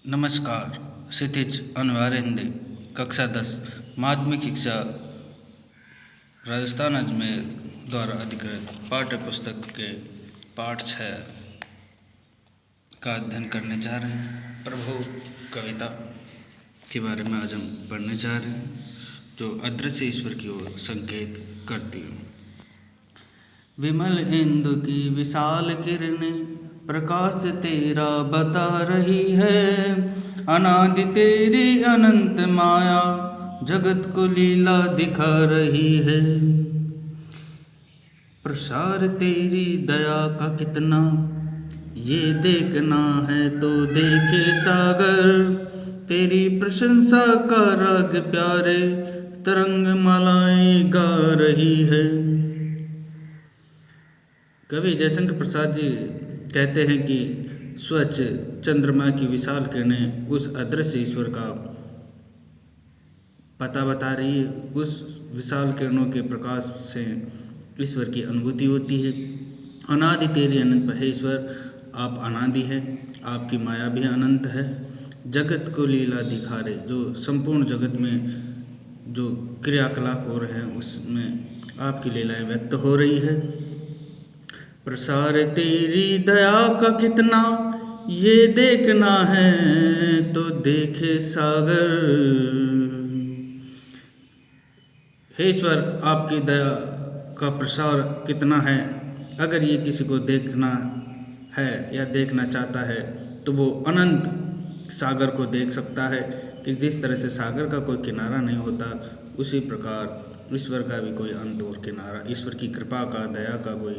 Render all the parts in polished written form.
नमस्कार। क्षितिज अनिवार्य हिंदी कक्षा 10 माध्यमिक शिक्षा राजस्थान अजमेर द्वारा अधिकृत पाठ्य पुस्तक के पाठ 6 का अध्ययन करने जा रहे हैं। प्रभु कविता के बारे में आज हम पढ़ने जा रहे हैं, जो अदृश्य ईश्वर की ओर संकेत करती है। विमल इंदु की विशाल किरणें प्रकाश तेरा बता रही है, अनादि तेरी अनंत माया जगत को लीला दिखा रही है। प्रसार तेरी दया का कितना ये देखना है तो देखे सागर, तेरी प्रशंसा का राग प्यारे तरंग मालाएं गा रही है। कवि जयशंकर प्रसाद जी कहते हैं कि स्वच्छ चंद्रमा की विशाल किरणें उस अदृश्य ईश्वर का पता बता रही है। उस विशाल किरणों के प्रकाश से ईश्वर की अनुभूति होती है। अनादि तेरी अनंत है ईश्वर, आप अनादि हैं, आपकी माया भी अनंत है। जगत को लीला दिखा रहे, जो संपूर्ण जगत में जो क्रियाकलाप हो रहे हैं उसमें आपकी लीलाएं व्यक्त हो रही है। प्रसार तेरी दया का कितना ये देखना है तो देखे सागर। हे ईश्वर, आपकी दया का प्रसार कितना है। अगर ये किसी को देखना है या देखना चाहता है तो वो अनंत सागर को देख सकता है कि जिस तरह से सागर का कोई किनारा नहीं होता, उसी प्रकार ईश्वर का भी कोई अंत और किनारा, ईश्वर की कृपा का, दया का कोई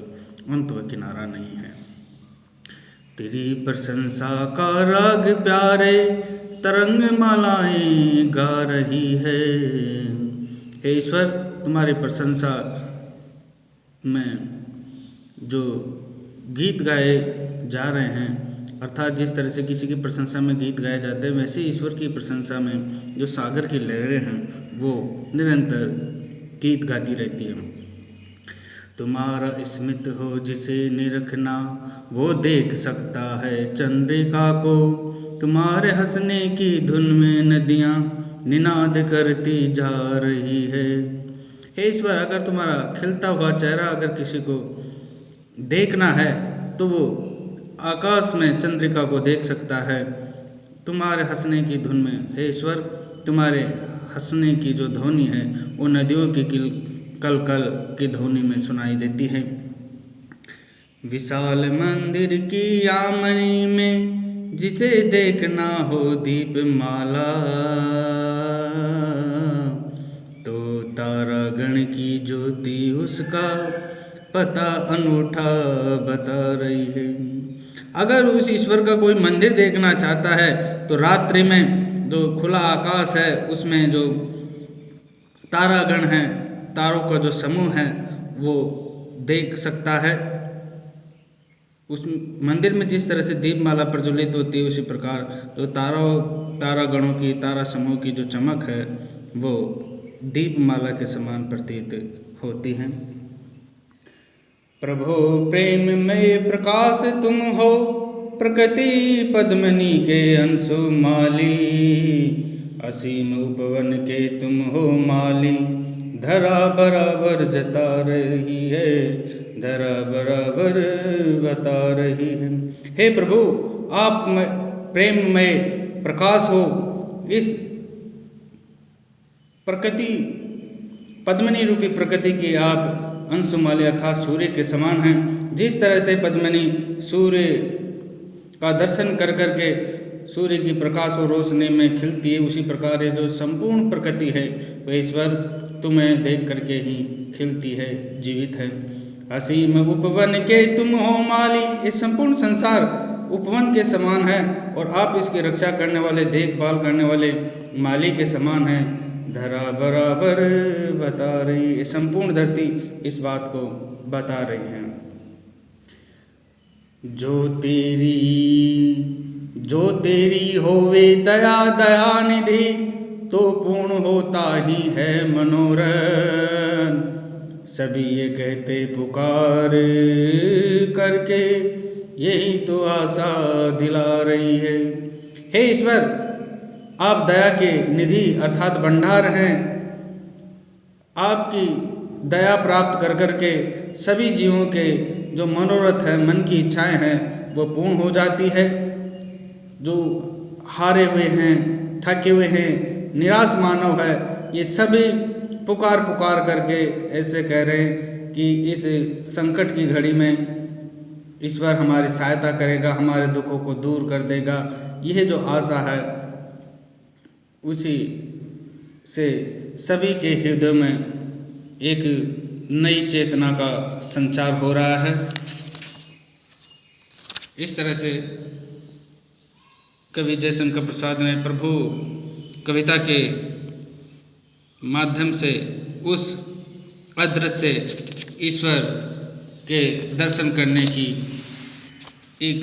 अंत व किनारा नहीं है। तेरी प्रशंसा का राग प्यारे तरंग मालाएं गा रही है। हे ईश्वर, तुम्हारी प्रशंसा में जो गीत गाए जा रहे हैं, अर्थात जिस तरह से किसी की प्रशंसा में गीत गाए जाते हैं, वैसे ईश्वर की प्रशंसा में जो सागर की लहरें हैं वो निरंतर गीत गाती रहती हैं। तुम्हारा स्मित हो जिसे निरखना वो देख सकता है चंद्रिका को, तुम्हारे हंसने की धुन में नदियाँ निनाद करती जा रही है। हे ईश्वर, अगर तुम्हारा खिलता हुआ चेहरा अगर किसी को देखना है तो वो आकाश में चंद्रिका को देख सकता है, तुम्हारे हंसने की धुन में। हे ईश्वर, तुम्हारे हंसने की जो ध्वनि है वो नदियों की कल कल की ध्वनि में सुनाई देती है। विशाल मंदिर की आमनी में जिसे देखना हो दीप माला, तो तारागण की ज्योति उसका पता अनूठा बता रही है। अगर उस ईश्वर का कोई मंदिर देखना चाहता है तो रात्रि में जो खुला आकाश है उसमें जो तारागण हैं, तारों का जो समूह है वो देख सकता है। उस मंदिर में जिस तरह से दीपमाला प्रज्वलित होती है, उसी प्रकार जो तारागणों की, तारा समूह की जो चमक है वो दीपमाला के समान प्रतीत होती है। प्रभु प्रेम में प्रकाश तुम हो, प्रकृति पद्मनी के अंशु माली, असीम उपवन के तुम हो माली, धरा बराबर जता रही है, धरा बराबर बता रही है। हे प्रभु, आप प्रेम में प्रकाश हो, इस प्रकृति पद्मनी रूपी प्रकृति की आप अंशुमाली अर्थात सूर्य के समान हैं। जिस तरह से पद्मनी सूर्य का दर्शन कर करके सूर्य की प्रकाश और रोशनी में खिलती है, उसी प्रकार ये जो संपूर्ण प्रकृति है वह ईश्वर तुम्हें देख करके ही खिलती है, जीवित है। असीम उपवन के तुम हो माली, ये संपूर्ण संसार उपवन के समान है और आप इसकी रक्षा करने वाले, देखभाल करने वाले माली के समान हैं। धरा बराबर बता रही, ये संपूर्ण धरती इस बात को बता रही है। जो तेरी होवे दया दयानिधि, तो पूर्ण होता ही है मनोरथ। सभी ये कहते पुकार करके, यही तो आशा दिला रही है। हे ईश्वर, आप दया के निधि अर्थात भंडार हैं। आपकी दया प्राप्त कर कर के सभी जीवों के जो मनोरथ है, मन की इच्छाएं हैं, वो पूर्ण हो जाती है। जो हारे हुए हैं, थके हुए हैं, निराश मानव है, ये सभी पुकार पुकार करके ऐसे कह रहे हैं कि इस संकट की घड़ी में ईश्वर हमारी सहायता करेगा, हमारे दुखों को दूर कर देगा। यह जो आशा है उसी से सभी के हृदय में एक नई चेतना का संचार हो रहा है। इस तरह से कवि जयशंकर प्रसाद ने प्रभु कविता के माध्यम से उस अदृश्य ईश्वर के दर्शन करने की एक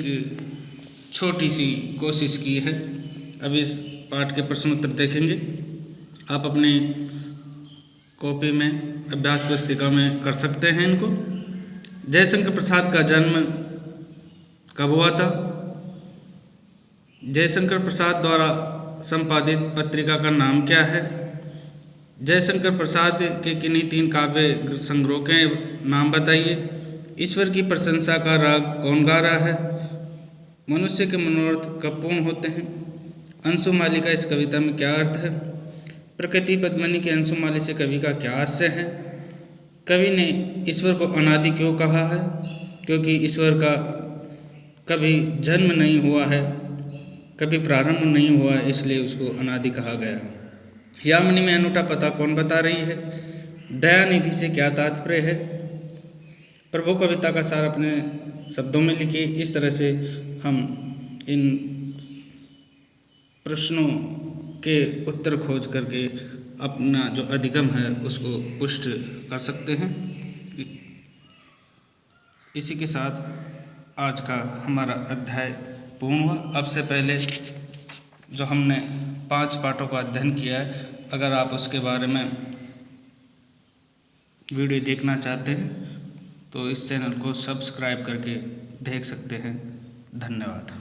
छोटी सी कोशिश की है। अब इस पाठ के प्रश्न उत्तर देखेंगे। आप अपनी कॉपी में, अभ्यास पुस्तिका में कर सकते हैं इनको। जयशंकर प्रसाद का जन्म कब हुआ था? जयशंकर प्रसाद द्वारा संपादित पत्रिका का नाम क्या है? जयशंकर प्रसाद के किन्हीं 3 काव्य संग्रह के नाम बताइए। ईश्वर की प्रशंसा का राग कौन गा रहा है? मनुष्य के मनोरथ कब पूर्ण होते हैं? अंशुमाली का इस कविता में क्या अर्थ है? प्रकृति पद्मिनी के अंशुमाली से कवि का क्या आशय है? कवि ने ईश्वर को अनादि क्यों कहा है? क्योंकि ईश्वर का कभी जन्म नहीं हुआ है, कभी प्रारंभ नहीं हुआ है, इसलिए उसको अनादि कहा गया। यामिनी में अनूठा पता कौन बता रही है? दयानिधि से क्या तात्पर्य है? प्रभु कविता का सार अपने शब्दों में लिखिए। इस तरह से हम इन प्रश्नों के उत्तर खोज करके अपना जो अधिगम है उसको पुष्ट कर सकते हैं। इसी के साथ आज का हमारा अध्याय पूर्ण हुआ। अब से पहले जो हमने 5 पाठों का अध्ययन किया है, अगर आप उसके बारे में वीडियो देखना चाहते हैं तो इस चैनल को सब्सक्राइब करके देख सकते हैं। धन्यवाद।